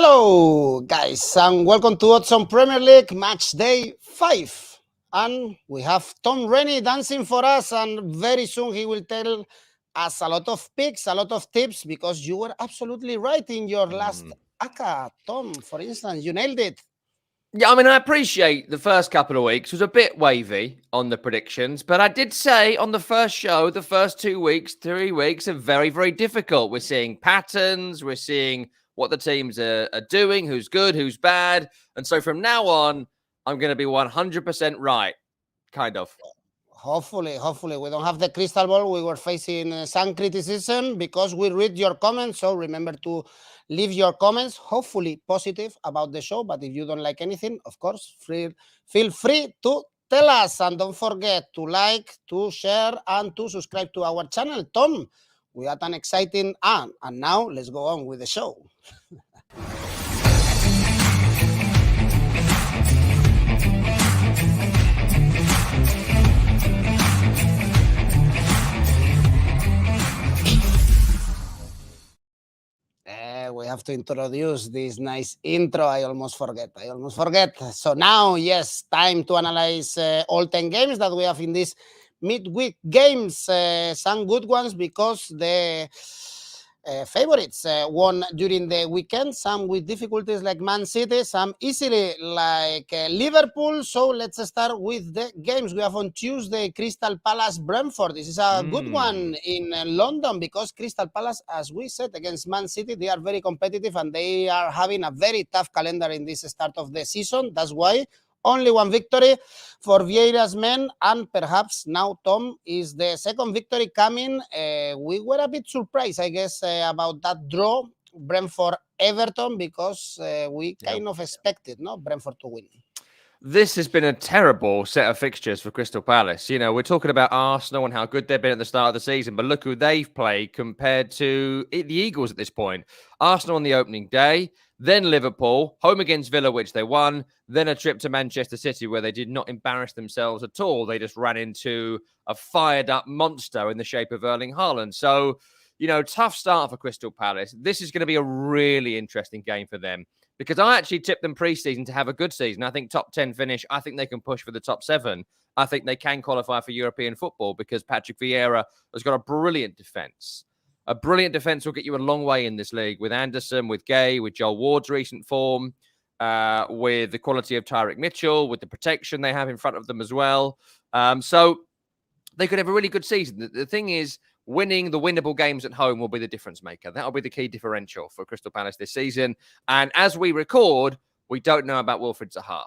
Hello, guys, and welcome to Odds on Premier League Match Day 5. And we have Tom Rennie dancing for us, and very soon he will tell us a lot of picks, a lot of tips, because you were absolutely right in your last ACCA, Tom. For instance, you nailed it. Yeah, I mean, I appreciate the first couple of weeks was a bit wavy on the predictions, but I did say on the first show, the first 2 weeks, 3 weeks are very, very difficult. We're seeing patterns, we're seeing what the teams are doing, who's good, who's bad. And so from now on, I'm going to be 100% right, kind of. Hopefully, we don't have the crystal ball. We were facing some criticism because we read your comments. So remember to leave your comments, hopefully positive about the show. But if you don't like anything, of course, feel free to tell us. And don't forget to like, to share, and to subscribe to our channel. Tom, we had an exciting and now let's go on with the show. We have to introduce this nice intro. I almost forget. So now, yes, time to analyze all 10 games that we have in this midweek games. Some good ones because the favorites won during the weekend. Some with difficulties like Man City, some easily like Liverpool. So let's start with the games. We have on Tuesday, Crystal Palace, Brentford. This is a good one in London because Crystal Palace, as we said, against Man City, they are very competitive and they are having a very tough calendar in this start of the season. That's why only one victory for Vieira's men, and perhaps now, Tom, is the second victory coming. We were a bit surprised, I guess, about that draw, Brentford-Everton, because we kind of expected Brentford to win. This has been a terrible set of fixtures for Crystal Palace. You know, we're talking about Arsenal and how good they've been at the start of the season, but look who they've played compared to the Eagles at this point. Arsenal on the opening day, then Liverpool, home against Villa, which they won, then a trip to Manchester City where they did not embarrass themselves at all. They just ran into a fired-up monster in the shape of Erling Haaland. So, you know, tough start for Crystal Palace. This is going to be a really interesting game for them because I actually tipped them pre-season to have a good season. I think top 10 finish. I think they can push for the top 7. I think they can qualify for European football because Patrick Vieira has got a brilliant defence. A brilliant defence will get you a long way in this league with Anderson, with Gay, with Joel Ward's recent form, with the quality of Tyrick Mitchell, with the protection they have in front of them as well. So they could have a really good season. The thing is, winning the winnable games at home will be the difference maker. That'll be the key differential for Crystal Palace this season. And as we record, we don't know about Wilfried Zaha.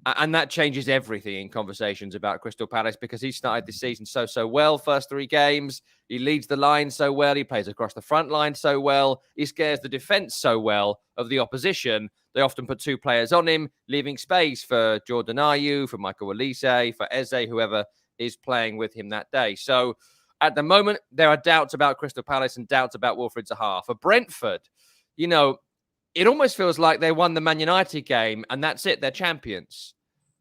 And that changes everything in conversations about Crystal Palace because he started this season so well. First 3 games, he leads the line so well. He plays across the front line so well. He scares the defence so well of the opposition. They often put 2 players on him, leaving space for Jordan Ayew, for Michael Olise, for Eze, whoever is playing with him that day. So at the moment, there are doubts about Crystal Palace and doubts about Wilfried Zaha. For Brentford, you know, it almost feels like they won the Man United game and that's it, they're champions.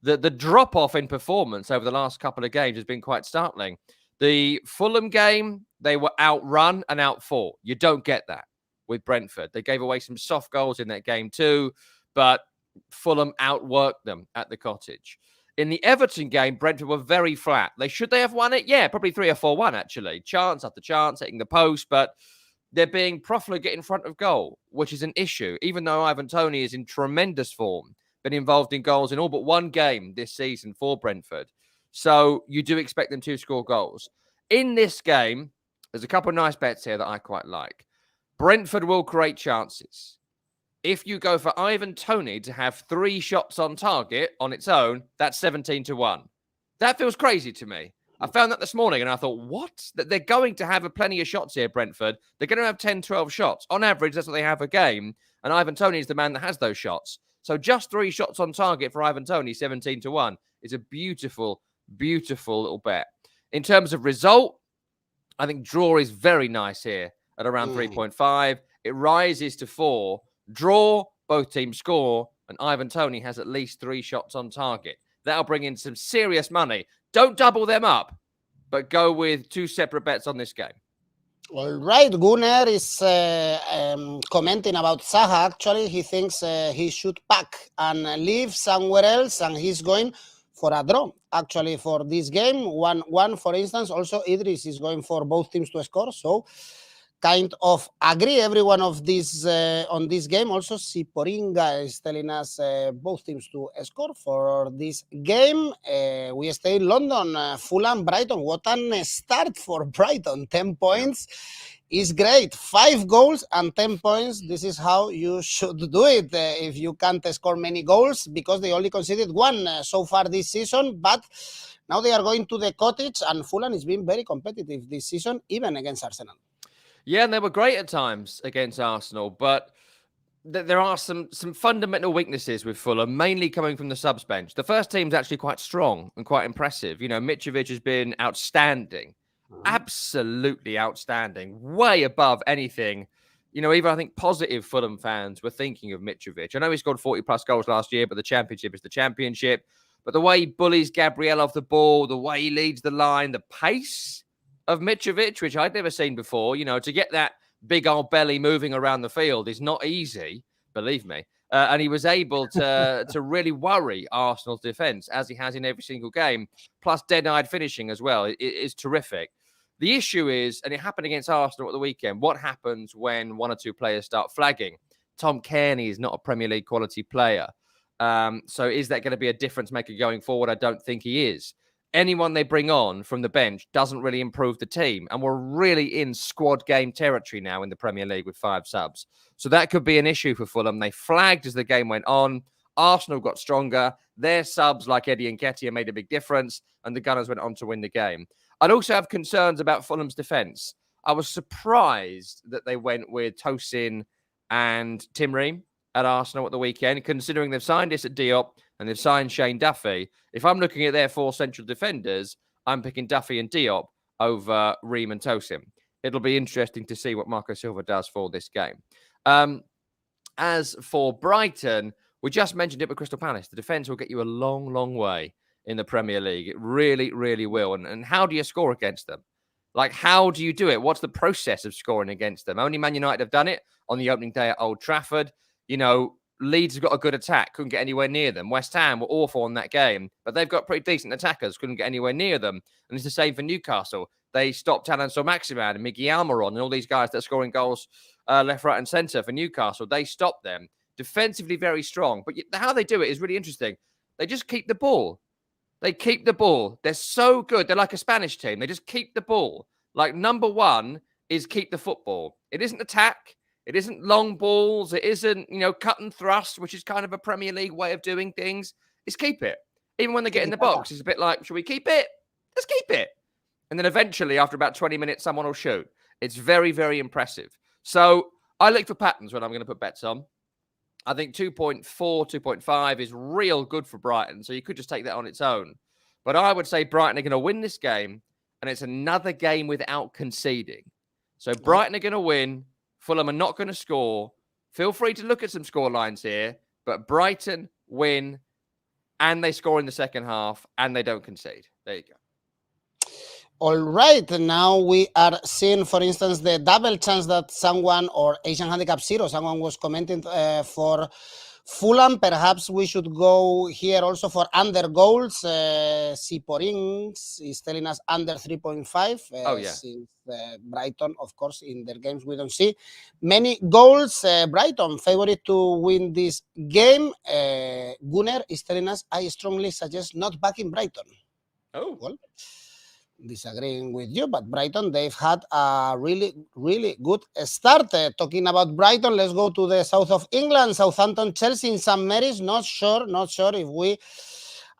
The drop-off in performance over the last couple of games has been quite startling. The Fulham game, they were outrun and outfought. You don't get that with Brentford. They gave away some soft goals in that game too, but Fulham outworked them at the Cottage. In the Everton game, Brentford were very flat. Should they have won it? Yeah, probably 3 or 4-1, actually. Chance after chance, hitting the post, but they're being profligate in front of goal, which is an issue, even though Ivan Toney is in tremendous form, been involved in goals in all but 1 game this season for Brentford. So you do expect them to score goals. In this game, there's a couple of nice bets here that I quite like. Brentford will create chances. If you go for Ivan Toney to have 3 shots on target on its own, that's 17-1. That feels crazy to me. I found that this morning and I thought, what? That they're going to have plenty of shots here, Brentford. They're going to have 10, 12 shots. On average, that's what they have a game. And Ivan Toney is the man that has those shots. So just 3 shots on target for Ivan Toney, 17-1, is a beautiful, beautiful little bet. In terms of result, I think draw is very nice here at around 3.5. It rises to 4. Draw, both teams score, and Ivan Toney has at least 3 shots on target. That'll bring in some serious money. Don't double them up, but go with 2 separate bets on this game. All right, Gunnar is commenting about Zaha. Actually, he thinks he should pack and leave somewhere else, and he's going for a draw. Actually, for this game, 1-1, for instance. Also, Idris is going for both teams to score. So, kind of agree every one of these on this game. Also, Siporinga is telling us both teams to score for this game. We stay in London, Fulham, Brighton. What a start for Brighton! 10 points is great. 5 goals and 10 points. This is how you should do it if you can't score many goals, because they only conceded 1 so far this season. But now they are going to the Cottage, and Fulham is being very competitive this season, even against Arsenal. Yeah, and they were great at times against Arsenal, but there are some fundamental weaknesses with Fulham, mainly coming from the subs bench. The first team's actually quite strong and quite impressive. You know, Mitrovic has been outstanding, absolutely outstanding, way above anything. You know, even I think positive Fulham fans were thinking of Mitrovic. I know he scored 40-plus goals last year, but the championship is the championship. But the way he bullies Gabriel off the ball, the way he leads the line, the pace of Mitrovic, which I'd never seen before, you know, to get that big old belly moving around the field is not easy, believe me. And he was able to really worry Arsenal's defence, as he has in every single game, plus dead-eyed finishing as well. It is terrific. The issue is, and it happened against Arsenal at the weekend, what happens when one or two players start flagging? Tom Rennie is not a Premier League quality player. So is that going to be a difference maker going forward? I don't think he is. Anyone they bring on from the bench doesn't really improve the team. And we're really in squad game territory now in the Premier League with 5 subs. So that could be an issue for Fulham. They flagged as the game went on. Arsenal got stronger. Their subs, like Eddie Nketiah, made a big difference. And the Gunners went on to win the game. I'd also have concerns about Fulham's defence. I was surprised that they went with Tosin and Tim Ream at Arsenal at the weekend, considering they've signed Issa Diop and they've signed Shane Duffy. If I'm looking at their 4 central defenders, I'm picking Duffy and Diop over Ream and Tosin. It'll be interesting to see what Marco Silva does for this game. As for Brighton, we just mentioned it with Crystal Palace. The defence will get you a long, long way in the Premier League. It really, really will. And how do you score against them? Like, how do you do it? What's the process of scoring against them? Only Man United have done it on the opening day at Old Trafford. You know, Leeds have got a good attack, couldn't get anywhere near them. West Ham were awful in that game, but they've got pretty decent attackers, couldn't get anywhere near them. And it's the same for Newcastle. They stopped Alan Maximan and Miggy Almiron and all these guys that are scoring goals left, right, and centre for Newcastle. They stopped them. Defensively very strong. But how they do it is really interesting. They just keep the ball. They keep the ball. They're so good. They're like a Spanish team. They just keep the ball. Like, number one is keep the football. It isn't attack. It isn't long balls. It isn't, you know, cut and thrust, which is kind of a Premier League way of doing things. It's keep it. Even when they get in the box, it's a bit like, should we keep it? Let's keep it. And then eventually, after about 20 minutes, someone will shoot. It's very, very impressive. So I look for patterns when I'm going to put bets on. I think 2.4, 2.5 is real good for Brighton. So you could just take that on its own. But I would say Brighton are going to win this game. And it's another game without conceding. So Brighton are going to win. Fulham are not going to score. Feel free to look at some score lines here. But Brighton win. And they score in the second half. And they don't concede. There you go. All right, now we are seeing, for instance, the double chance that someone, or Asian Handicap Zero, someone was commenting for Fulham. Perhaps we should go here also for under goals. Siporings is telling us under 3.5. Since Brighton, of course, in their games we don't see many goals. Brighton favorite to win this game. Gunnar is telling us, I strongly suggest not backing Brighton. Oh, well, disagreeing with you, but Brighton, they've had a really, really good start. Talking about Brighton, let's go to the south of England. Southampton, Chelsea in St. Mary's. Not sure if we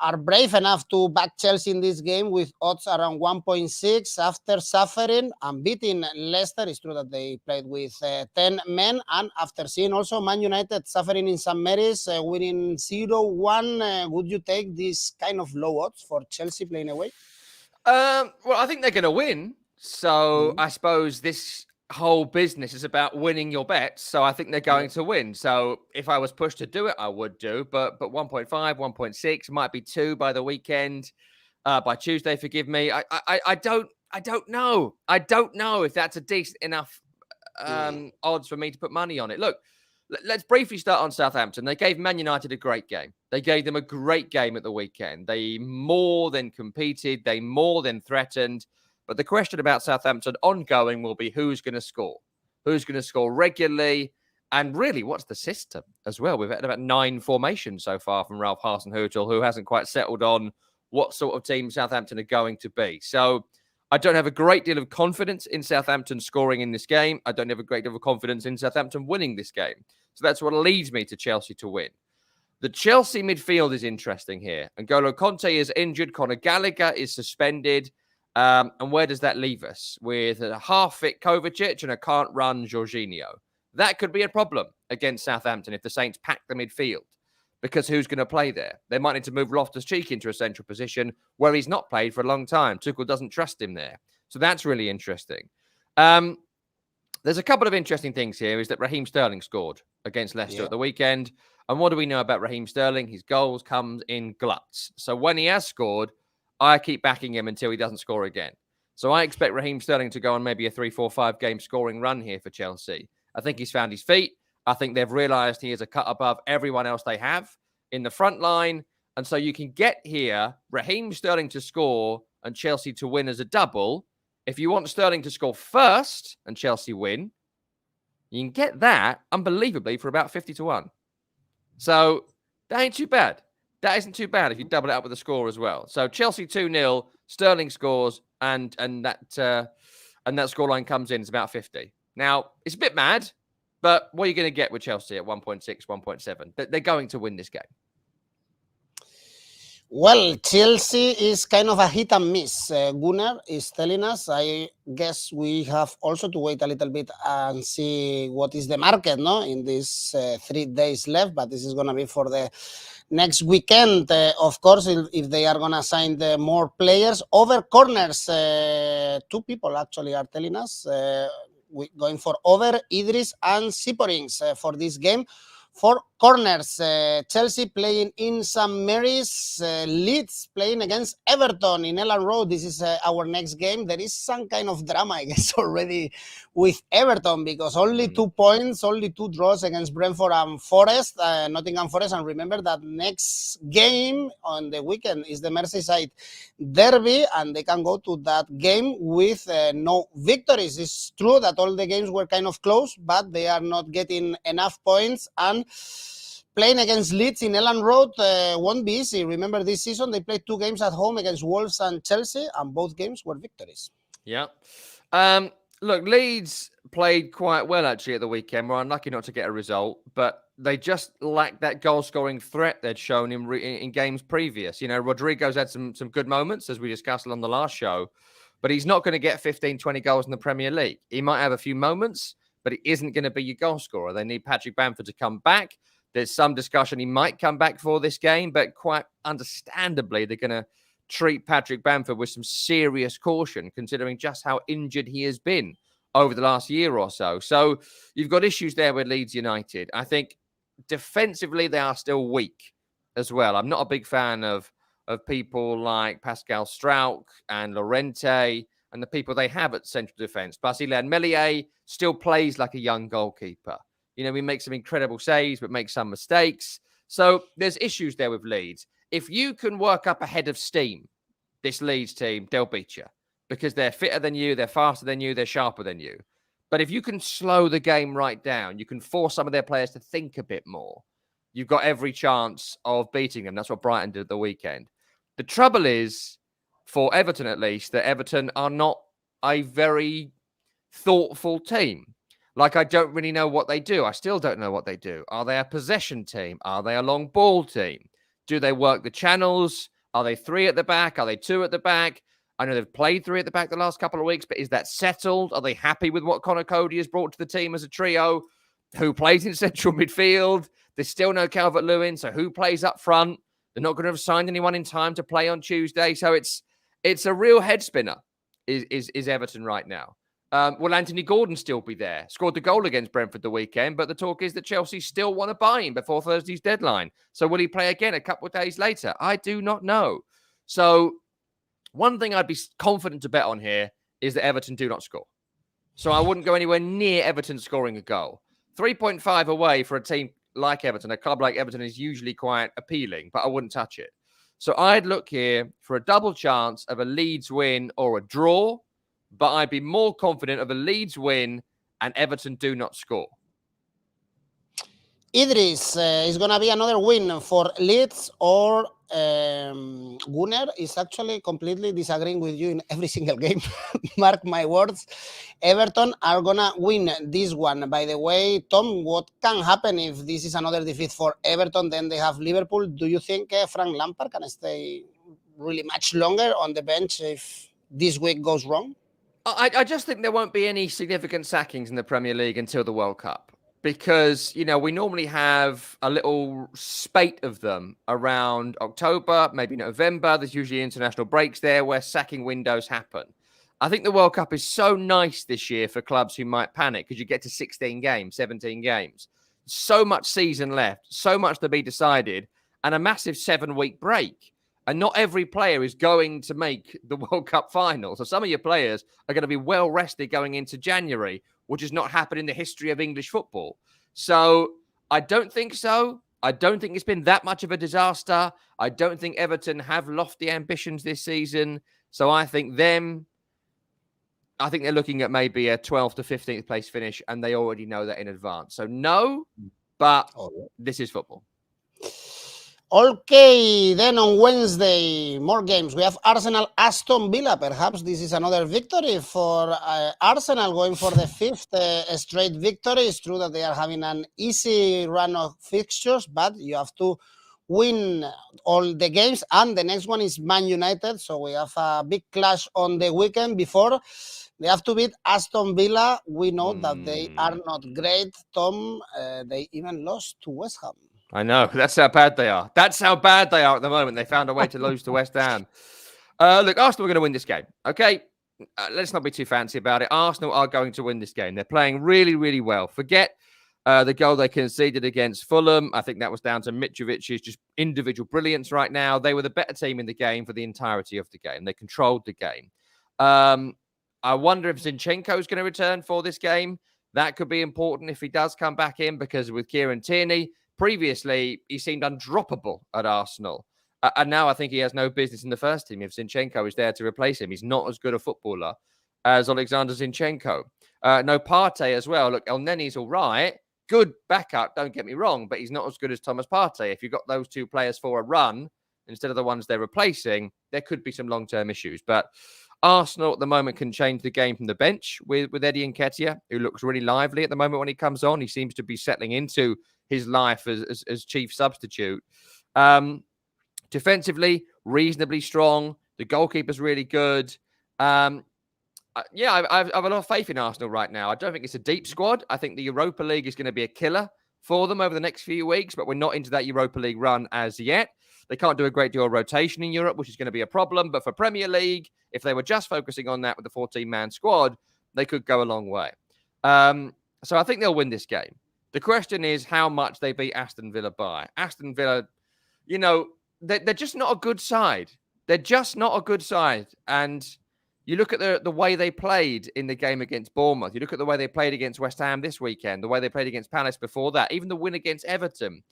are brave enough to back Chelsea in this game with odds around 1.6 after suffering and beating Leicester. It's true that they played with 10 men, and after seeing also Man United suffering in St. Mary's, winning 0-1, would you take this kind of low odds for Chelsea playing away? Well, I think they're going to win. So I suppose this whole business is about winning your bets. So I think they're going to win. So if I was pushed to do it, I would do. But 1.5, 1.6 might be 2 by the weekend. By Tuesday, forgive me. I don't I don't know. I don't know if that's a decent enough odds for me to put money on it. Look, let's briefly start on Southampton. They gave Man United a great game. They gave them a great game at the weekend. They more than competed. They more than threatened. But the question about Southampton ongoing will be who's going to score? Who's going to score regularly? And really, what's the system as well? We've had about 9 formations so far from Ralph Hasenhüttl, who hasn't quite settled on what sort of team Southampton are going to be. So I don't have a great deal of confidence in Southampton scoring in this game. I don't have a great deal of confidence in Southampton winning this game. So that's what leads me to Chelsea to win. The Chelsea midfield is interesting here. N'Golo Conte is injured. Conor Gallagher is suspended. And where does that leave us? With a half-fit Kovacic and a can't-run Jorginho. That could be a problem against Southampton if the Saints pack the midfield. Because who's going to play there? They might need to move Loftus-Cheek into a central position where he's not played for a long time. Tuchel doesn't trust him there. So that's really interesting. There's a couple of interesting things here is that Raheem Sterling scored against Leicester at the weekend. And what do we know about Raheem Sterling? His goals come in gluts. So when he has scored, I keep backing him until he doesn't score again. So I expect Raheem Sterling to go on maybe a 3-4-5 game scoring run here for Chelsea. I think he's found his feet. I think they've realised he is a cut above everyone else they have in the front line. And so you can get here Raheem Sterling to score and Chelsea to win as a double. If you want Sterling to score first and Chelsea win, you can get that unbelievably for about 50-1. So that ain't too bad. That isn't too bad if you double it up with a score as well. So Chelsea 2-0, Sterling scores, and that scoreline comes in. It's about 50. Now, it's a bit mad, but what are you going to get with Chelsea at 1.6, 1.7? They're going to win this game. Well, Chelsea is kind of a hit and miss. Gunnar is telling us. I guess we have also to wait a little bit and see what is the market, no, in these 3 days left. But this is going to be for the next weekend. Of course, if they are going to sign more players. Over corners, 2 people actually are telling us. Going for over Idris and Siporings for this game. For corners, Chelsea playing in St. Mary's, Leeds playing against Everton in Elland Road. This is our next game. There is some kind of drama, I guess, already with Everton because only 2 points, only 2 draws against Brentford and Forest, Nottingham Forest. And remember that next game on the weekend is the Merseyside Derby, and they can go to that game with no victories. It's true that all the games were kind of close, but they are not getting enough points, and playing against Leeds in Elland Road won't be easy. Remember, this season they played 2 games at home against Wolves and Chelsea, and both games were victories. Yeah. Look, Leeds played quite well actually at the weekend. We're unlucky not to get a result, but they just lacked that goal-scoring threat they'd shown in games previous. You know, Rodrigo's had some good moments, as we discussed on the last show, but he's not going to get 15, 20 goals in the Premier League. He might have a few moments, but he isn't going to be your goal scorer. They need Patrick Bamford to come back. There's some discussion he might come back for this game, but quite understandably, they're going to treat Patrick Bamford with some serious caution, considering just how injured he has been over the last year or so. So you've got issues there with Leeds United. I think defensively, they are still weak as well. I'm not a big fan of people like Pascal Strauch and Llorente and the people they have at central defence. Basile Meslier still plays like a young goalkeeper. You know, he makes some incredible saves, but makes some mistakes. So there's issues there with Leeds. If you can work up a head of steam, this Leeds team, they'll beat you because they're fitter than you, they're faster than you, they're sharper than you. But if you can slow the game right down, you can force some of their players to think a bit more, you've got every chance of beating them. That's what Brighton did at the weekend. The trouble is, for Everton at least, that Everton are not a very thoughtful team. Like, I don't really know what they do. I still don't know what they do. Are they a possession team? Are they a long ball team? Do they work the channels? Are they 3 at the back? Are they 2 at the back? I know they've played 3 at the back the last couple of weeks, but is that settled? Are they happy with what Conor Cody has brought to the team as a trio? Who plays in central midfield? There's still no Calvert-Lewin, so who plays up front? They're not going to have signed anyone in time to play on Tuesday. So it's a real head spinner, is Everton right now. Will Anthony Gordon still be there? Scored the goal against Brentford the weekend, but the talk is that Chelsea still want to buy him before Thursday's deadline. So will he play again a couple of days later? I do not know. So one thing I'd be confident to bet on here is that Everton do not score. So I wouldn't go anywhere near Everton scoring a goal. 3.5 away for a team like Everton, a club like Everton, is usually quite appealing, but I wouldn't touch it. So I'd look here for a double chance of a Leeds win or a draw, but I'd be more confident of a Leeds win and Everton do not score. Idris, is going to be another win for Leeds, or Gunnar is actually completely disagreeing with you in every single game. Mark my words. Everton are going to win this one. By the way, Tom, what can happen if this is another defeat for Everton? Then they have Liverpool. Do you think Frank Lampard can stay really much longer on the bench if this week goes wrong? I just think there won't be any significant sackings in the Premier League until the World Cup. Because, we normally have a little spate of them around October, maybe November. There's usually international breaks there where sacking windows happen. I think the World Cup is so nice this year for clubs who might panic because you get to 16 games, 17 games. So much season left, so much to be decided, and a massive 7-week break. And not every player is going to make the World Cup final. So some of your players are going to be well rested going into January, which has not happened in the history of English football. So I don't think so. I don't think it's been that much of a disaster. I don't think Everton have lofty ambitions this season. So I think they're looking at maybe a 12th to 15th place finish, and they already know that in advance. So no, but this is football. Okay, then on Wednesday, more games. We have Arsenal-Aston Villa. Perhaps this is another victory for Arsenal, going for the 5th straight victory. It's true that they are having an easy run of fixtures, but you have to win all the games. And the next one is Man United. So we have a big clash on the weekend before. They have to beat Aston Villa. We know that they are not great, Tom. They even lost to West Ham. I know. That's how bad they are. That's how bad they are at the moment. They found a way to lose to West Ham. Look, Arsenal are going to win this game. Okay? Let's not be too fancy about it. Arsenal are going to win this game. They're playing really, really well. Forget the goal they conceded against Fulham. I think that was down to Mitrovic's just individual brilliance right now. They were the better team in the game for the entirety of the game. They controlled the game. I wonder if Zinchenko is going to return for this game. That could be important if he does come back in, because with Kieran Tierney, previously, he seemed undroppable at Arsenal. And now I think he has no business in the first team if Zinchenko is there to replace him. He's not as good a footballer as Alexander Zinchenko. No Partey as well. Look, Elneny's all right. Good backup, don't get me wrong, but he's not as good as Thomas Partey. If you've got those two players for a run instead of the ones they're replacing, there could be some long-term issues. But Arsenal at the moment can change the game from the bench with Eddie Nketiah, who looks really lively at the moment when he comes on. He seems to be settling into his life as chief substitute. Defensively, reasonably strong. The goalkeeper's really good. I have a lot of faith in Arsenal right now. I don't think it's a deep squad. I think the Europa League is going to be a killer for them over the next few weeks, but we're not into that Europa League run as yet. They can't do a great deal of rotation in Europe, which is going to be a problem. But for Premier League, if they were just focusing on that with the 14-man squad, they could go a long way. So I think they'll win this game. The question is how much they beat Aston Villa by. Aston Villa, they're just not a good side. They're just not a good side. And you look at the way they played in the game against Bournemouth. You look at the way they played against West Ham this weekend, the way they played against Palace before that, even the win against Everton.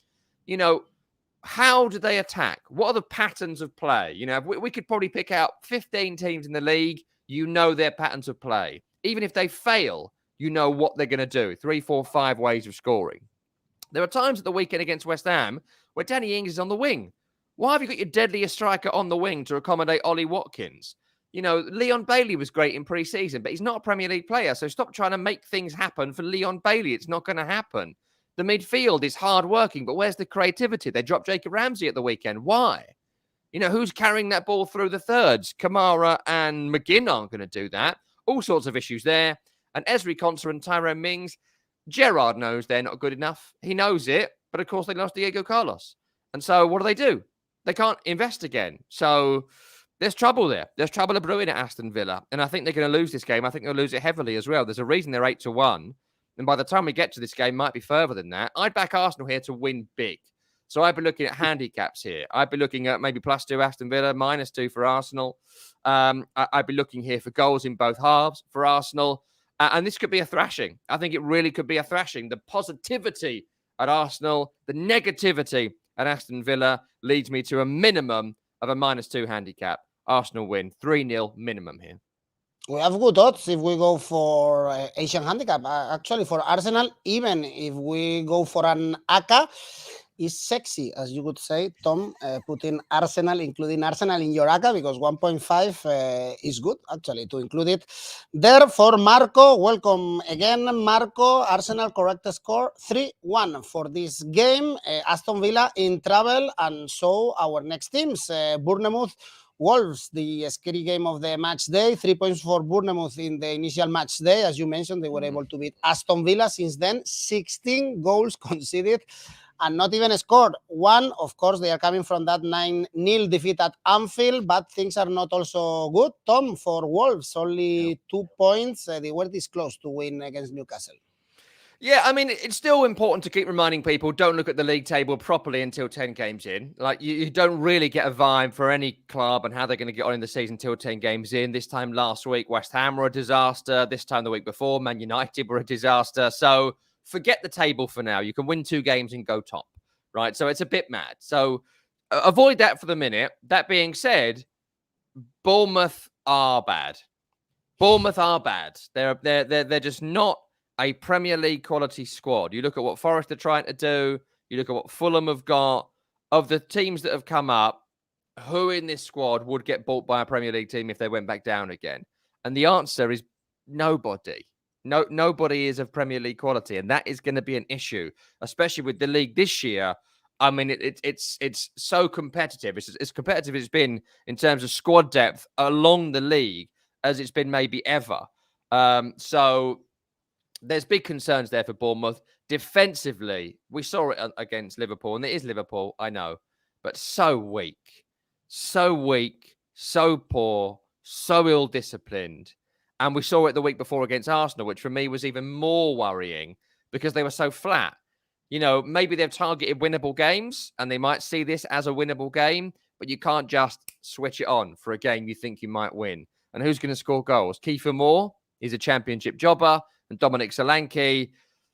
How do they attack? What are the patterns of play? We could probably pick out 15 teams in the league. Their patterns of play. Even if they fail, what they're going to do. 3, 4, 5 ways of scoring. There are times at the weekend against West Ham where Danny Ings is on the wing. Why have you got your deadliest striker on the wing to accommodate Ollie Watkins? Leon Bailey was great in pre-season, but he's not a Premier League player. So stop trying to make things happen for Leon Bailey. It's not going to happen. The midfield is hard-working, but where's the creativity? They dropped Jacob Ramsey at the weekend. Why? Who's carrying that ball through the thirds? Kamara and McGinn aren't going to do that. All sorts of issues there. And Ezri Konsa and Tyrone Mings, Gerrard knows they're not good enough. He knows it, but of course they lost Diego Carlos. And so what do? They can't invest again. So there's trouble there. There's trouble a brewing at Aston Villa. And I think they're going to lose this game. I think they'll lose it heavily as well. There's a reason they're 8-1. And by the time we get to this game, might be further than that. I'd back Arsenal here to win big. So I'd be looking at handicaps here. I'd be looking at maybe +2 Aston Villa, -2 for Arsenal. I'd be looking here for goals in both halves for Arsenal. And this could be a thrashing. I think it really could be a thrashing. The positivity at Arsenal, the negativity at Aston Villa leads me to a minimum of a -2 handicap. Arsenal win 3-0 minimum here. We have good odds if we go for Asian handicap. Actually, for Arsenal, even if we go for an ACCA, is sexy, as you would say, Tom, putting Arsenal, including Arsenal in your ACCA, because 1.5 is good, actually, to include it there. For Marco, welcome again, Marco. Arsenal correct score 3-1 for this game. Aston Villa in trouble, and so our next teams, Bournemouth, Wolves, the scary game of the match day. 3 points for Bournemouth in the initial match day. As you mentioned, they were able to beat Aston Villa. Since then, 16 goals conceded and not even scored one. Of course, they are coming from that 9-0 defeat at Anfield, but things are not also good, Tom, for Wolves. Only 2 points. They were this close to win against Newcastle. Yeah, I mean, it's still important to keep reminding people, don't look at the league table properly until 10 games in. Like, you don't really get a vibe for any club and how they're going to get on in the season until 10 games in. This time last week, West Ham were a disaster. This time the week before, Man United were a disaster. So forget the table for now. You can win 2 games and go top, right? So it's a bit mad. So avoid that for the minute. That being said, Bournemouth are bad. Bournemouth are bad. They're just not a Premier League quality squad. You look at what Forest are trying to do. You look at what Fulham have got. Of the teams that have come up, who in this squad would get bought by a Premier League team if they went back down again? And the answer is nobody. Nobody is of Premier League quality, and that is going to be an issue, especially with the league this year. I mean, it's so competitive. It's as competitive as it's been in terms of squad depth along the league as it's been maybe ever. So there's big concerns there for Bournemouth. Defensively, we saw it against Liverpool, and it is Liverpool, I know, but so weak, so poor, so ill-disciplined. And we saw it the week before against Arsenal, which for me was even more worrying because they were so flat. You know, maybe they've targeted winnable games, and they might see this as a winnable game, but you can't just switch it on for a game you think you might win. And who's going to score goals? Kiefer Moore is a championship jobber. And Dominic Solanke,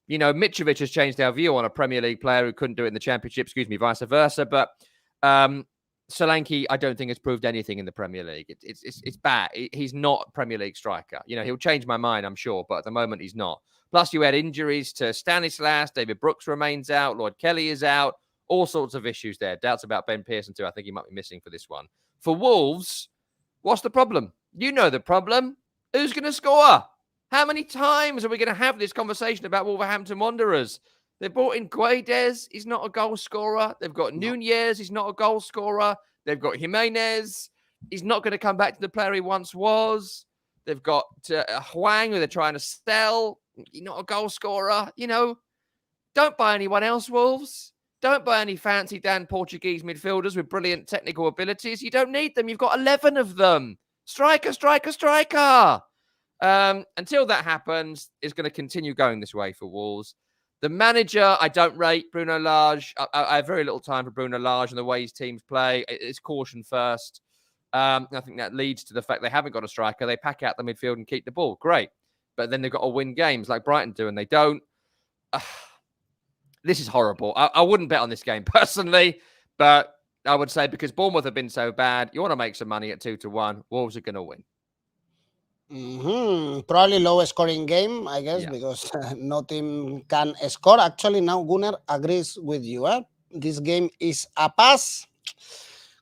you know, Mitrovic has changed our view on a Premier League player who couldn't do it in the Championship, vice versa. But Solanke, I don't think has proved anything in the Premier League. It's bad. He's not a Premier League striker. You know, he'll change my mind, I'm sure, but at the moment he's not. Plus, you had injuries to Stanislas, David Brooks remains out, Lloyd Kelly is out, all sorts of issues there. Doubts about Ben Pearson too. I think he might be missing for this one. For Wolves, what's the problem? You know the problem. Who's going to score? How many times are we going to have this conversation about Wolverhampton Wanderers? They brought in Guedes. He's not a goal scorer. They've got Nunez. He's not a goal scorer. They've got Jimenez. He's not going to come back to the player he once was. They've got Huang, who they're trying to sell. He's not a goal scorer. You know, don't buy anyone else, Wolves. Don't buy any fancy Dan Portuguese midfielders with brilliant technical abilities. You don't need them. You've got 11 of them. Striker. Until that happens, it's going to continue going this way for Wolves. The manager, I don't rate Bruno Lage. I have very little time for Bruno Lage and the way his teams play. It's caution first. I think that leads to the fact they haven't got a striker. They pack out the midfield and keep the ball. Great. But then they've got to win games like Brighton do, and they don't. This is horrible. I wouldn't bet on this game personally, but I would say because Bournemouth have been so bad, you want to make some money at 2-1. Wolves are going to win. Probably low scoring game, I guess, because no team can score. Actually, now Gunnar agrees with you. This game is a pass.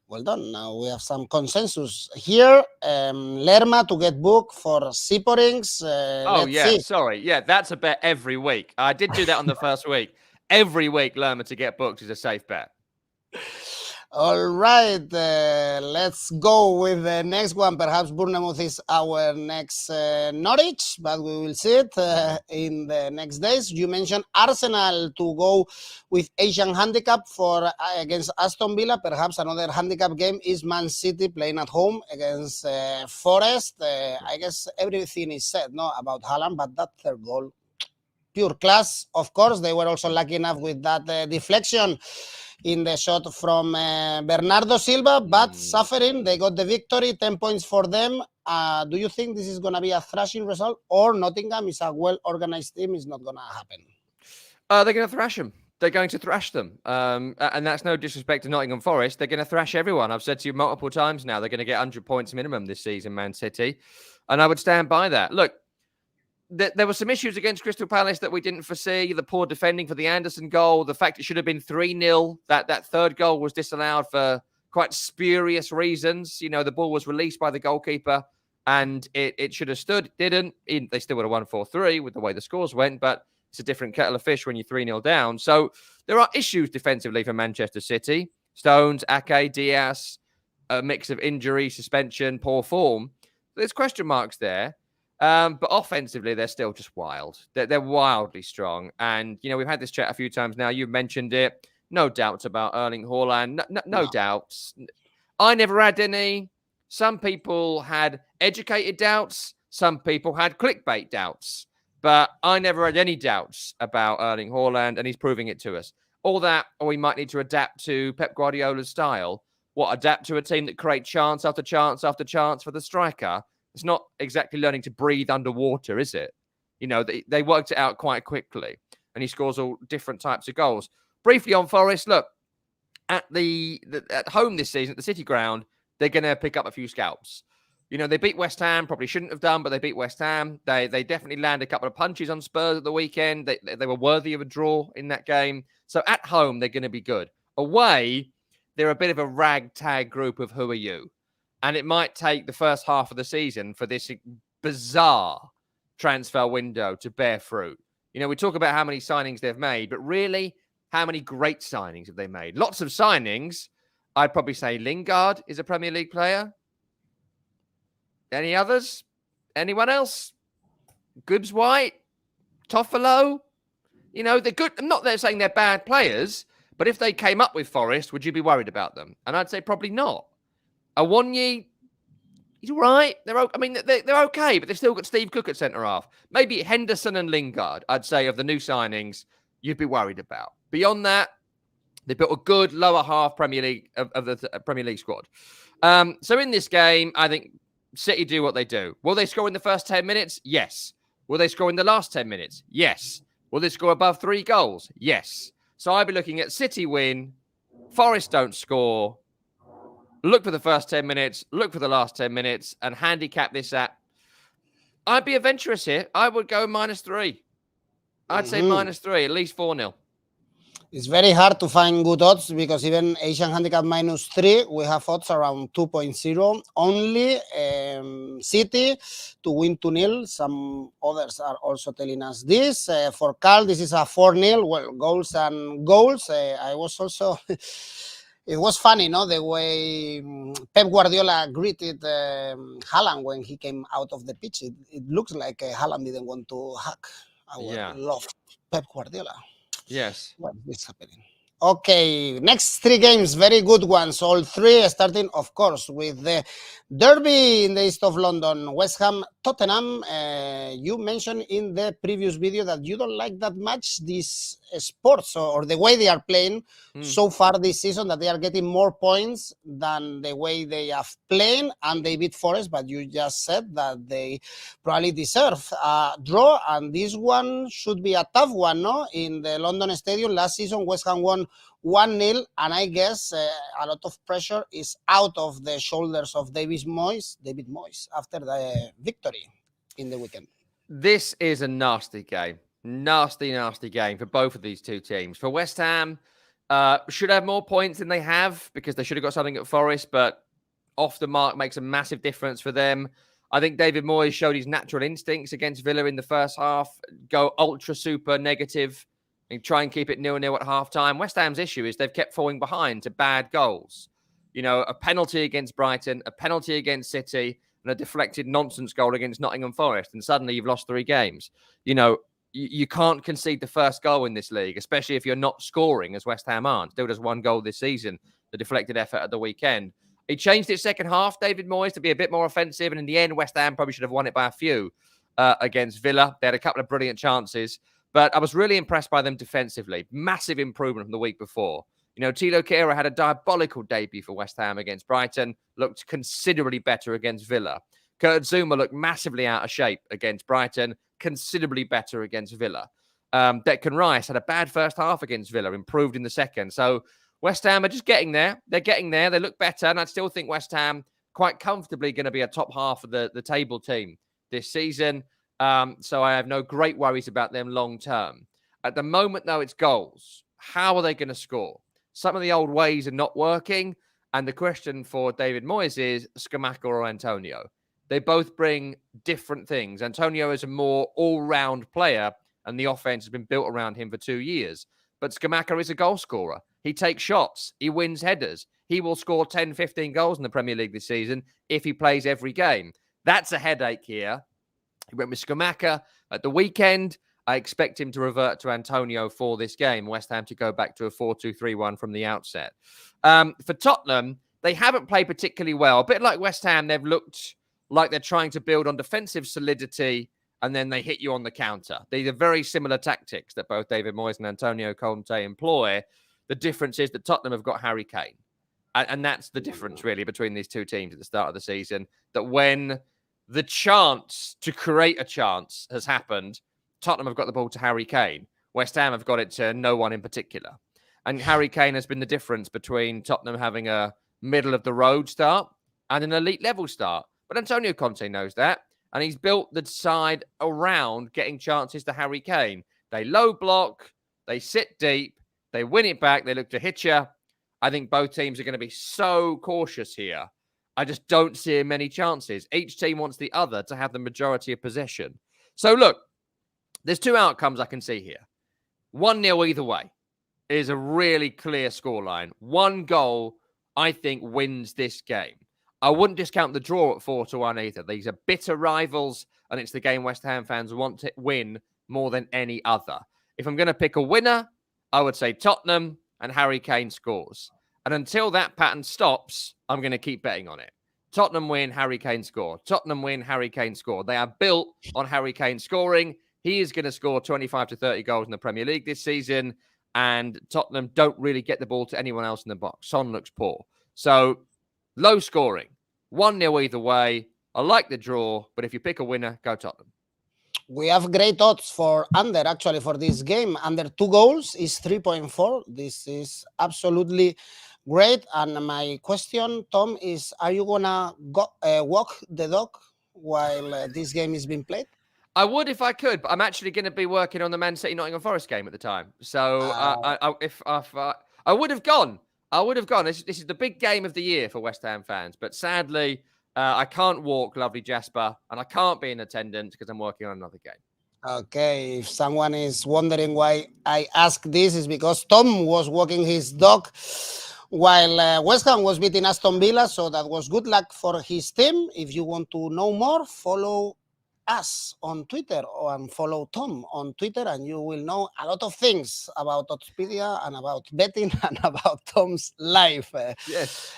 Well done. Now we have some consensus here. Lerma to get booked for Siporings. Sorry. Yeah, that's a bet every week. I did do that on the first week. Every week, Lerma to get booked is a safe bet. All right, let's go with the next one. Perhaps Bournemouth is our next Norwich, but we will see it in the next days. You mentioned Arsenal to go with Asian handicap for against Aston Villa. Perhaps another handicap game is Man City playing at home against Forest. I guess everything is said about Haaland, but that third goal, pure class. Of course, they were also lucky enough with that deflection in the shot from Bernardo Silva, but suffering. They got the victory, 10 points for them. Do you think this is going to be a thrashing result, or Nottingham is a well-organized team? It's not going to happen. They're going to thrash them. They're going to thrash them. And that's no disrespect to Nottingham Forest. They're going to thrash everyone. I've said to you multiple times now, they're going to get 100 points minimum this season, Man City. And I would stand by that. Look, there were some issues against Crystal Palace that we didn't foresee. The poor defending for the Anderson goal, the fact it should have been 3-0, that third goal was disallowed for quite spurious reasons. You know, the ball was released by the goalkeeper and it should have stood. It didn't. They still would have won 4-3 with the way the scores went, but it's a different kettle of fish when you're 3-0 down. So there are issues defensively for Manchester City. Stones, Ake, Diaz, a mix of injury, suspension, poor form. There's question marks there. But offensively, they're still just wild. They're wildly strong. And, you know, we've had this chat a few times now. You've mentioned it. No doubts about Erling Haaland. No doubts. I never had any. Some people had educated doubts. Some people had clickbait doubts. But I never had any doubts about Erling Haaland, and he's proving it to us. All that, or we might need to adapt to Pep Guardiola's style. What, adapt to a team that create chance after chance after chance for the striker? It's not exactly learning to breathe underwater, is it? You know, they worked it out quite quickly, and he scores all different types of goals. Briefly on Forest, look, at home this season, at the City Ground, they're going to pick up a few scalps. You know, they beat West Ham, probably shouldn't have done, but they beat West Ham. They definitely landed a couple of punches on Spurs at the weekend. They were worthy of a draw in that game. So at home, they're going to be good. Away, they're a bit of a ragtag group of who are you? And it might take the first half of the season for this bizarre transfer window to bear fruit. You know, we talk about how many signings they've made, but really, how many great signings have they made? Lots of signings. I'd probably say Lingard is a Premier League player. Any others? Anyone else? Gibbs White? Toffolo? You know, they're good. I'm not there saying they're bad players, but if they came up with Forest, would you be worried about them? And I'd say probably not. Awoniyi, he's all right. They're okay, but they've still got Steve Cook at centre-half. Maybe Henderson and Lingard, I'd say, of the new signings, you'd be worried about. Beyond that, they built a good lower half Premier League of the Premier League squad. So in this game, I think City do what they do. Will they score in the first 10 minutes? Yes. Will they score in the last 10 minutes? Yes. Will they score above 3 goals? Yes. So I'd be looking at City win, Forest don't score, look for the first 10 minutes, look for the last 10 minutes, and handicap this at... I'd be adventurous here. I would go -3. I'd say -3, at least 4-0. It's very hard to find good odds because even Asian Handicap -3, we have odds around 2.0. Only City to win 2-0. Some others are also telling us this. For Carl, this is a 4-0. Well, goals and goals. I was also... It was funny, no? The way Pep Guardiola greeted Haaland when he came out of the pitch. It looks like Haaland didn't want to hug our love Pep Guardiola. Yes. What is happening? Okay, next 3 games, very good ones. All 3, starting, of course, with the derby in the east of London, West Ham, Tottenham. You mentioned in the previous video that you don't like that much this sports or the way they are playing so far this season, that they are getting more points than the way they have played, and they beat Forest, but you just said that they probably deserve a draw, and this one should be a tough one, no? In the London Stadium last season, West Ham won 1-0, and I guess a lot of pressure is out of the shoulders of David Moyes after the victory in the weekend. This is a nasty game. Nasty game for both of these two teams. For West Ham, should have more points than they have because they should have got something at Forest, but off the mark makes a massive difference for them. I think David Moyes showed his natural instincts against Villa in the first half, go ultra super negative and try and keep it 0-0 at half-time. West Ham's issue is they've kept falling behind to bad goals. You know, a penalty against Brighton, a penalty against City, and a deflected nonsense goal against Nottingham Forest, and suddenly you've lost 3 games. You know, you can't concede the first goal in this league, especially if you're not scoring, as West Ham aren't. Still does 1 goal this season, the deflected effort at the weekend. He changed it second half, David Moyes, to be a bit more offensive, and in the end, West Ham probably should have won it by a few against Villa. They had a couple of brilliant chances, but I was really impressed by them defensively. Massive improvement from the week before. Tilo Kehrer had a diabolical debut for West Ham against Brighton, looked considerably better against Villa. Kurt Zouma looked massively out of shape against Brighton, considerably better against Villa. Declan Rice had a bad first half against Villa, improved in the second. So West Ham are just getting there. They're getting there. They look better. And I still think West Ham quite comfortably going to be a top half of the table team this season. So I have no great worries about them long term. At the moment, though, it's goals. How are they going to score? Some of the old ways are not working. And the question for David Moyes is Scamacca or Antonio. They both bring different things. Antonio is a more all-round player, and the offense has been built around him for 2 years. But Scamacca is a goal scorer. He takes shots. He wins headers. He will score 10, 15 goals in the Premier League this season if he plays every game. That's a headache here. He went with Scamacca at the weekend. I expect him to revert to Antonio for this game. West Ham to go back to a 4-2-3-1 from the outset. For Tottenham, they haven't played particularly well. A bit like West Ham, they've looked like they're trying to build on defensive solidity, and then they hit you on the counter. These are very similar tactics that both David Moyes and Antonio Conte employ. The difference is that Tottenham have got Harry Kane. And that's the difference, really, between these two teams at the start of the season, that when the chance to create a chance has happened, Tottenham have got the ball to Harry Kane. West Ham have got it to no one in particular. And Harry Kane has been the difference between Tottenham having a middle-of-the-road start and an elite-level start. But Antonio Conte knows that, and he's built the side around getting chances to Harry Kane. They low block, they sit deep, they win it back, they look to hit you. I think both teams are going to be so cautious here. I just don't see many chances. Each team wants the other to have the majority of possession. So look, there's two outcomes I can see here. 1-0 either way is a really clear scoreline. One goal, I think, wins this game. I wouldn't discount the draw at 4-1 either. These are bitter rivals, and it's the game West Ham fans want to win more than any other. If I'm going to pick a winner, I would say Tottenham and Harry Kane scores. And until that pattern stops, I'm going to keep betting on it. Tottenham win, Harry Kane score. Tottenham win, Harry Kane score. They are built on Harry Kane scoring. He is going to score 25 to 30 goals in the Premier League this season. And Tottenham don't really get the ball to anyone else in the box. Son looks poor. So low scoring. 1-0 either way. I like the draw, but if you pick a winner, go Tottenham. We have great odds for under, actually, for this game. Under 2 goals is 3.4. This is absolutely great. And my question, Tom, is, are you going to walk the dog while this game is being played? I would if I could, but I'm actually going to be working on the Man City Nottingham Forest game at the time. So I would have gone. I would have gone. This is the big game of the year for West Ham fans. But sadly, I can't walk, lovely Jasper, and I can't be in attendance because I'm working on another game. Okay, if someone is wondering why I ask this, is because Tom was walking his dog while West Ham was beating Aston Villa. So that was good luck for his team. If you want to know more, follow us on Twitter and follow Tom on Twitter, and you will know a lot of things about Oddspedia and about betting and about Tom's life. Yes.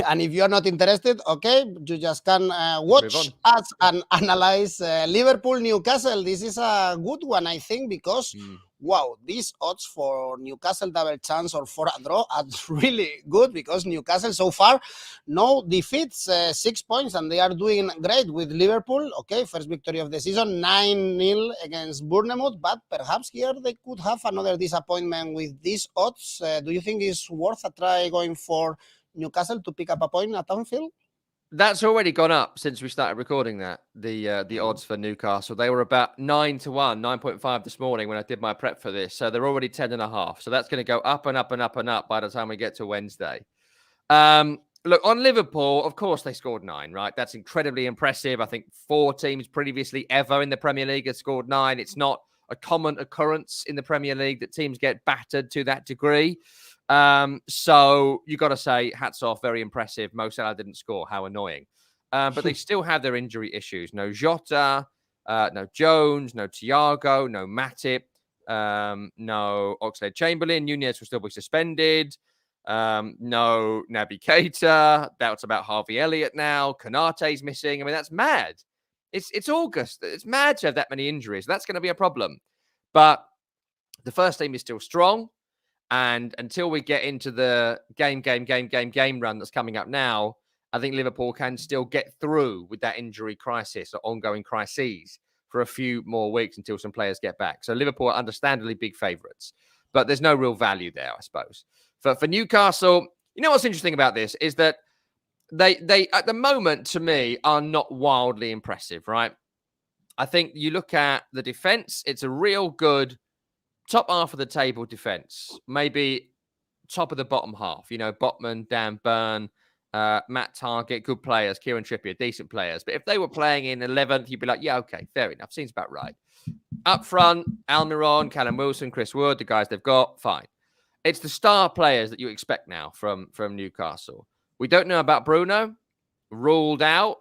And if you're not interested, okay, you just can watch us and analyze Liverpool, Newcastle. This is a good one, I think, because, wow, these odds for Newcastle double chance or for a draw are really good, because Newcastle so far, no defeats, 6 points, and they are doing great with Liverpool. Okay, first victory of the season, 9-0 against Bournemouth, but perhaps here they could have another disappointment with these odds. Do you think it's worth a try going for Newcastle to pick up a point at Anfield? That's already gone up since we started recording that. The odds for Newcastle, they were about 9-1, 9.5 this morning when I did my prep for this. So they're already 10.5. So that's going to go up and up and up and up by the time we get to Wednesday. Look, on Liverpool, of course they scored 9, right? That's incredibly impressive. I think 4 teams previously ever in the Premier League have scored 9. It's not a common occurrence in the Premier League that teams get battered to that degree. So you got to say, hats off, very impressive. Mo Salah didn't score. How annoying. But they still have their injury issues. No Jota, no Jones, no Thiago, no Matip, no Oxlade-Chamberlain. Nunez will still be suspended. No Naby Keita. Doubts about Harvey Elliott now. Konate's missing. I mean, that's mad. It's August. It's mad to have that many injuries. That's going to be a problem. But the first team is still strong. And until we get into the game run that's coming up now, I think Liverpool can still get through with that injury crisis or ongoing crises for a few more weeks until some players get back. So Liverpool are understandably big favourites, but there's no real value there, I suppose. For Newcastle, you know what's interesting about this is that they at the moment, to me, are not wildly impressive, right? I think you look at the defence, it's a real good top half of the table defence, maybe top of the bottom half. You know, Botman, Dan Burn, Matt Targett, good players. Kieran Trippier, decent players. But if they were playing in 11th, you'd be like, yeah, okay, fair enough. Seems about right. Up front, Almiron, Callum Wilson, Chris Wood, the guys they've got, fine. It's the star players that you expect now from Newcastle. We don't know about Bruno, ruled out,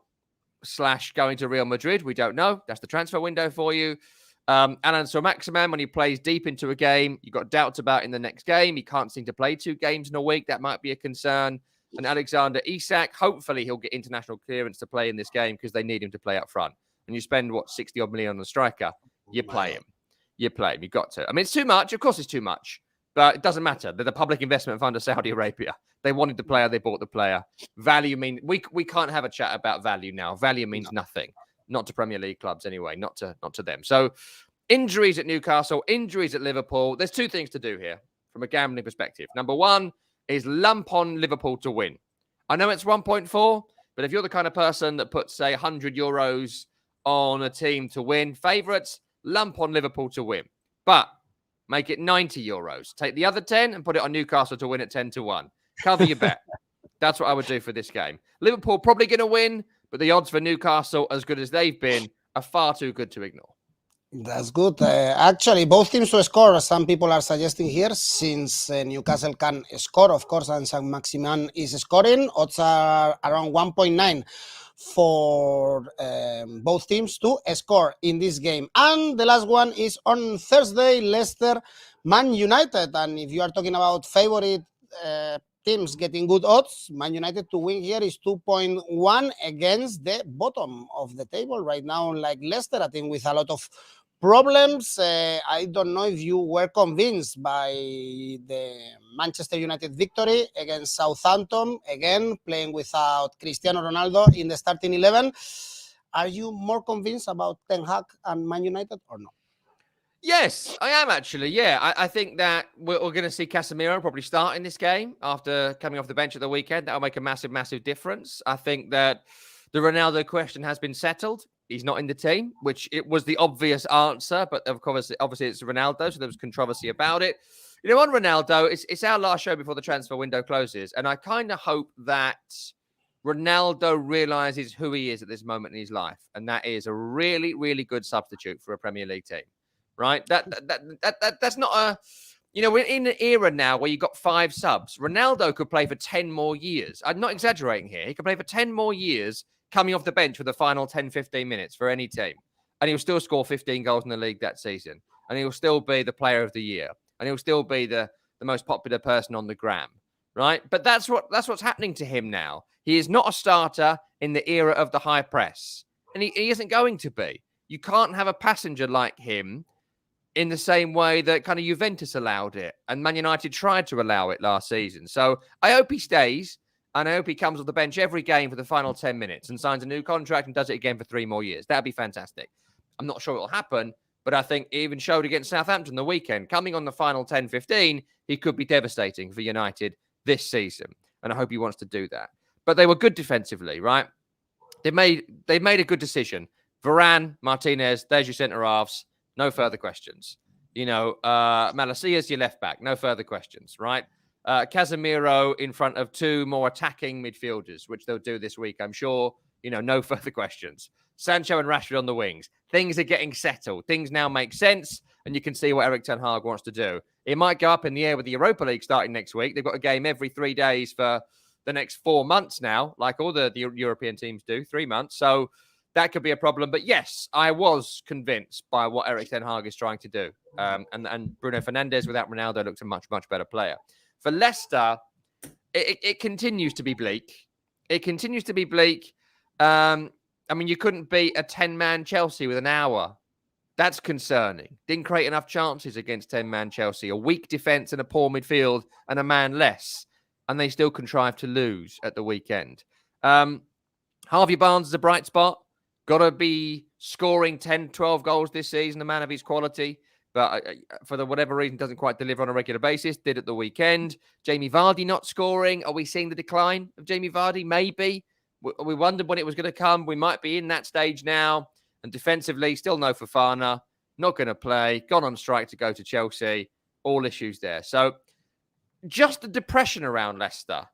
/ going to Real Madrid. We don't know. That's the transfer window for you. Alan Saint-Maximin, when he plays deep into a game, you've got doubts about in the next game. He can't seem to play 2 games in a week. That might be a concern. And Alexander Isak, hopefully he'll get international clearance to play in this game because they need him to play up front. And you spend, 60-odd million on the striker, you play him. You've got to. I mean, it's too much. Of course it's too much. But it doesn't matter. They're the public investment fund of Saudi Arabia. They wanted the player. They bought the player. Value means... We can't have a chat about value now. Value means nothing. Not to Premier League clubs anyway. Not to them. So injuries at Newcastle, injuries at Liverpool. There's 2 things to do here from a gambling perspective. Number 1 is lump on Liverpool to win. I know it's 1.4, but if you're the kind of person that puts, say, 100 euros on a team to win, favourites, lump on Liverpool to win. But make it 90 euros. Take the other 10 and put it on Newcastle to win at 10-1. Cover your bet. That's what I would do for this game. Liverpool probably going to win, but the odds for Newcastle, as good as they've been, are far too good to ignore. That's good. Actually, both teams to score, some people are suggesting here, since Newcastle can score, of course, and Saint-Maximin is scoring. Odds are around 1.9 for both teams to score in this game. And the last one is on Thursday, Leicester, Man United. And if you are talking about favorite teams getting good odds, Man United to win here is 2.1 against the bottom of the table right now, like Leicester, I think with a lot of problems. I don't know if you were convinced by the Manchester United victory against Southampton, again playing without Cristiano Ronaldo in the starting 11. Are you more convinced about Ten Hag and Man United or not? Yes, I am actually. Yeah, I think that we're going to see Casemiro probably start in this game after coming off the bench at the weekend. That'll make a massive, massive difference. I think that the Ronaldo question has been settled. He's not in the team, which it was the obvious answer, but of course, obviously it's Ronaldo, so there was controversy about it. You know, on Ronaldo, it's our last show before the transfer window closes, and I kind of hope that Ronaldo realizes who he is at this moment in his life, and that is a really, really good substitute for a Premier League team. Right? That's not a... You know, we're in an era now where you've got 5 subs. Ronaldo could play for 10 more years. I'm not exaggerating here. He could play for 10 more years coming off the bench for the final 10, 15 minutes for any team. And he'll still score 15 goals in the league that season. And he'll still be the player of the year. And he'll still be the most popular person on the gram. Right? But that's what's happening to him now. He is not a starter in the era of the high press. And he isn't going to be. You can't have a passenger like him in the same way that kind of Juventus allowed it and Man United tried to allow it last season. So I hope he stays, and I hope he comes off the bench every game for the final 10 minutes and signs a new contract and does it again for 3 more years. That'd be fantastic. I'm not sure it'll happen, but I think he even showed against Southampton the weekend. Coming on the final 10-15, he could be devastating for United this season, and I hope he wants to do that. But they were good defensively, right? They made a good decision. Varane, Martinez, there's your centre-halves. No further questions. You know, Malacia's your left back. No further questions, right? Casemiro in front of 2 more attacking midfielders, which they'll do this week, I'm sure. You know, no further questions. Sancho and Rashford on the wings. Things are getting settled. Things now make sense, and you can see what Erik ten Hag wants to do. It might go up in the air with the Europa League starting next week. They've got a game every 3 days for the next 4 months now, like all the European teams do, 3 months. So that could be a problem. But yes, I was convinced by what Erik ten Hag is trying to do. And Bruno Fernandes without Ronaldo looks a much, much better player. For Leicester, it continues to be bleak. It continues to be bleak. I mean, you couldn't beat a 10-man Chelsea with an hour That's concerning. Didn't create enough chances against 10-man Chelsea. A weak defence and a poor midfield and a man less. And they still contrived to lose at the weekend. Harvey Barnes is a bright spot. Got to be scoring 10, 12 goals this season, a man of his quality. But for whatever reason, doesn't quite deliver on a regular basis. Did at the weekend. Jamie Vardy not scoring. Are we seeing the decline of Jamie Vardy? Maybe. We wondered when it was going to come. We might be in that stage now. And defensively, still no Fofana. Not going to play. Gone on strike to go to Chelsea. All issues there. So just the depression around Leicester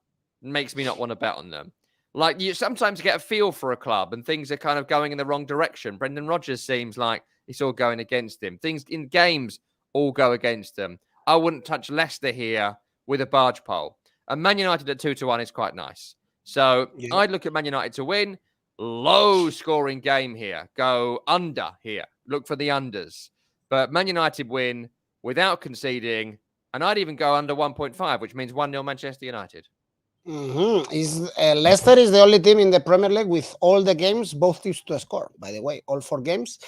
makes me not want to bet on them. Like, you sometimes get a feel for a club and things are kind of going in the wrong direction. Brendan Rodgers seems like it's all going against him. Things in games all go against them. I wouldn't touch Leicester here with a barge pole. And Man United at 2-1 is quite nice. So I'd look at Man United to win. Low scoring game here. Go under here. Look for the unders. But Man United win without conceding. And I'd even go under 1.5, which means 1-0 Manchester United. Leicester is the only team in the Premier League with all the games, both teams to score, by the way, all 4 games.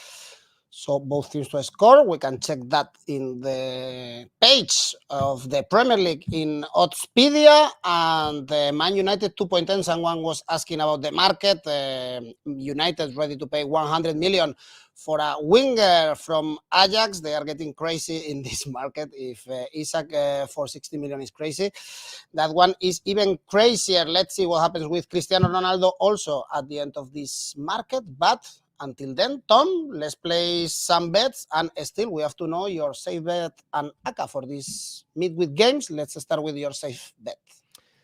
So both teams to score. We can check that in the page of the Premier League in Oddspedia. And Man United 2.10. Someone was asking about the market. United ready to pay 100 million for a winger from Ajax. They are getting crazy in this market. If Isak for 60 million is crazy, that one is even crazier. Let's see what happens with Cristiano Ronaldo also at the end of this market. But until then, Tom, let's play some bets. And still, we have to know your safe bet and ACCA for this midweek games. Let's start with your safe bet.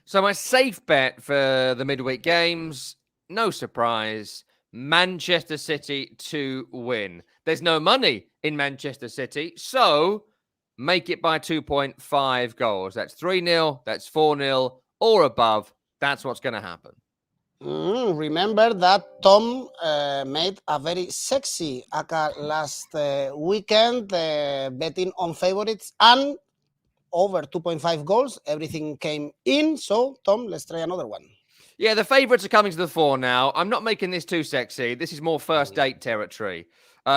So my safe bet for the midweek games, no surprise, Manchester City to win. There's no money in Manchester City, so make it by 2.5 goals. That's 3-0, that's 4-0, or above. That's what's going to happen. Remember that Tom made a very sexy ACCA last weekend, betting on favorites and over 2.5 goals. Everything came in. So, Tom, let's try another one. Yeah, the favourites are coming to the fore now. I'm not making this too sexy. This is more first date territory.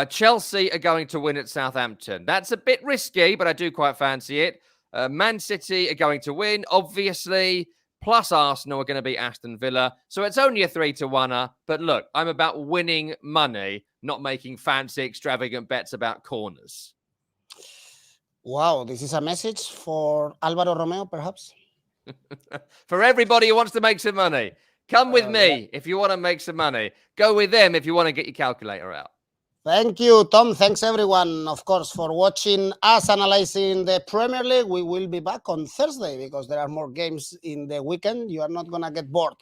Chelsea are going to win at Southampton. That's a bit risky, but I do quite fancy it. Man City are going to win, obviously. Plus Arsenal are going to beat Aston Villa. So it's only a 3-1-er. But look, I'm about winning money, not making fancy, extravagant bets about corners. Wow, this is a message for Álvaro Romeo, perhaps? For everybody who wants to make some money. Come with me if you want to make some money. Go with them if you want to get your calculator out. Thank you, Tom. Thanks, everyone, of course, for watching us analyzing the Premier League. We will be back on Thursday because there are more games in the weekend. You are not going to get bored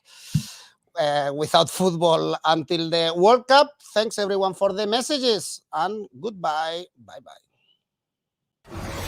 without football until the World Cup. Thanks, everyone, for the messages, and goodbye. Bye-bye.